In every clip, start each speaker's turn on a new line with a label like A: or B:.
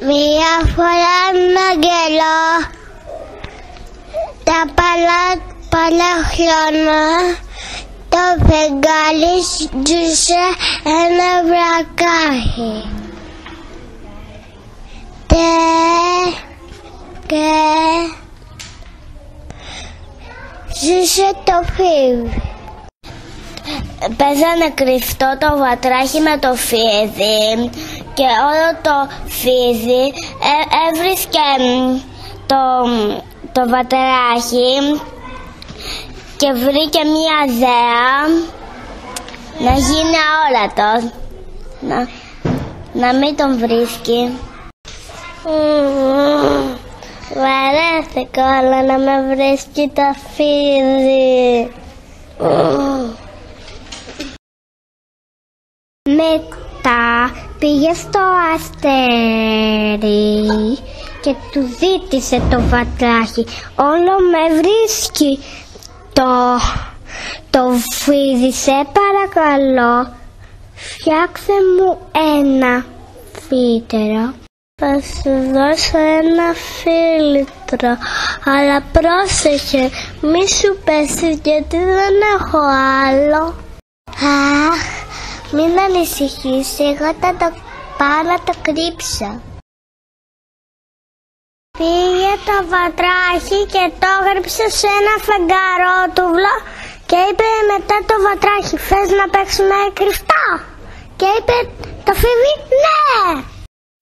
A: Μια φορά έναν καιρό, τα παλιά χρόνια, το φεγγάρι ζούσε ένα βρακάκι. Και ζούσε το φίδι. Παίζανε κρυφτό το βατράχι με το φίδι και όλο το φίδι έβρισκε το βατράχι και βρήκε μία δέα να γίνει αόρατο, να μην τον βρίσκει. Μ' αρέσει κόλλα να με βρίσκει το φίδι. Μετά πήγε στο αστέρι και του ζήτησε το βατράχι. Όλο με βρίσκει το φίδι, σε παρακαλώ, φτιάξε μου ένα φίλτρο. Θα σου δώσω ένα φίλτρο, αλλά πρόσεχε, μη σου πέσει γιατί δεν έχω άλλο. Αχ, μην ανησυχείς, εγώ θα το πάω να το κρύψω. Πήγε το βατράχι και το έγραψε σε ένα φεγγαρότουβλο και είπε μετά το βατράχι, θες να παίξουμε κρυφτά? Και είπε το φίδι ναι.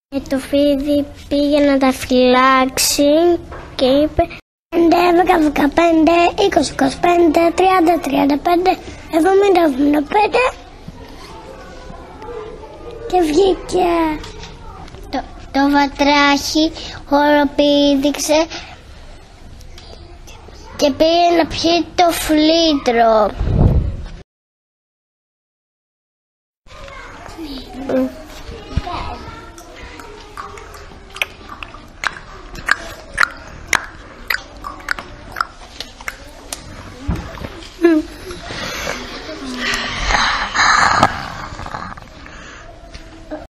A: Και το φίδι πήγε να τα φυλάξει και είπε 5, 10, 15, 20, 25, 30, 30, 35, 70, 75 και βγήκε. Το βατράχι χοροπήδηξε και πήγε να πιει το φίλτρο.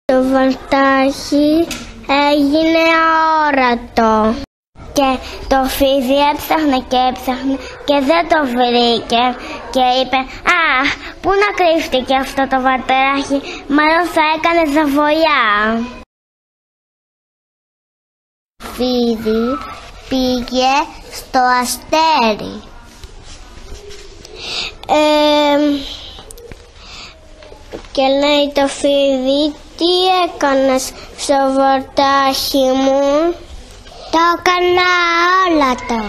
A: Το βατράχι έγινε αόρατο και το φίδι έψαχνε και έψαχνε και δεν το βρήκε και είπε «Α, πού να κρύφτηκε αυτό το βατράχι, μάλλον θα έκανε ζαβολιά». Το φίδι πήγε στο αστέρι. Και λέει το φίδι, τι έκανες στο βατράχι μου? Το έκανα αόρατο.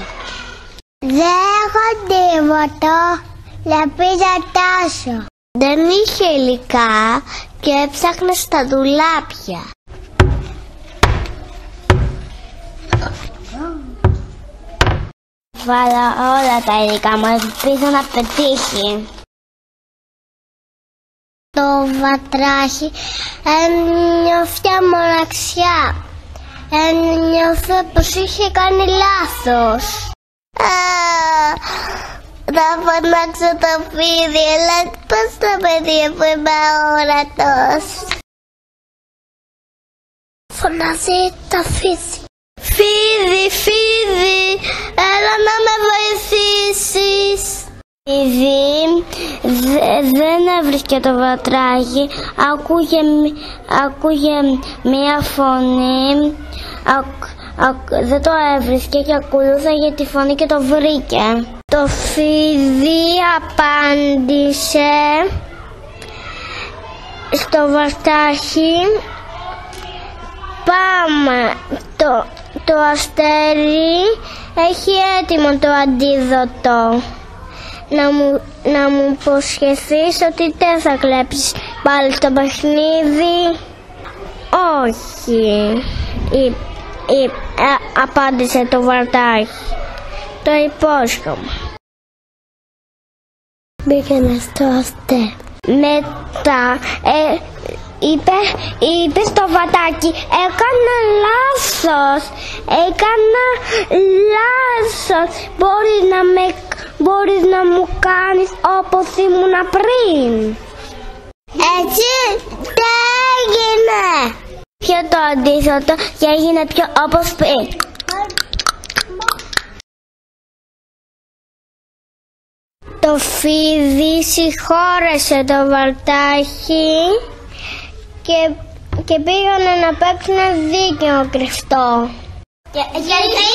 A: Δεν έχω τίποτα, λεπίζατά σου. Δεν είχε υλικά και έψαχνε στα ντουλάπια. Βάλα όλα τα υλικά μου, ελπίζω να πετύχει. Το βατράχι ένιωθε μοναξιά. Ένιωθε πως είχε κάνει λάθος. Θα φωνάξω το φίδι, αλλά πώς το παιδί που είμαι αόρατος? Φωνάζει το φίδι. Φίδι, φίδι, έλα να με βοηθήσεις. Φίδι δεν έβρισκε το βατράχι, άκουγε μία φωνή, δεν το έβρισκε και ακολούθαγε τη φωνή και το βρήκε. Το φίδι απάντησε στο βατράχι, πάμε, το αστέρι έχει έτοιμο το αντίδοτο. Να μου υποσχεθείς ότι δεν θα κλέψεις πάλι στο παιχνίδι? Όχι, απάντησε το βατράχι. Το υπόσχομαι. Μπήκανε στο αστέρι. Μετά είπε στο βατράχι, έκανα λάθος. Μπορείς να μου κάνεις όπως ήμουνα πριν? Έτσι δεν έγινε. Πιο το αντίθετο και έγινε πιο όπως πριν. Το φίδι συγχώρεσε το βατράχι και πήγανε να παίξουν δίκαιο κρυφτό. Γιατί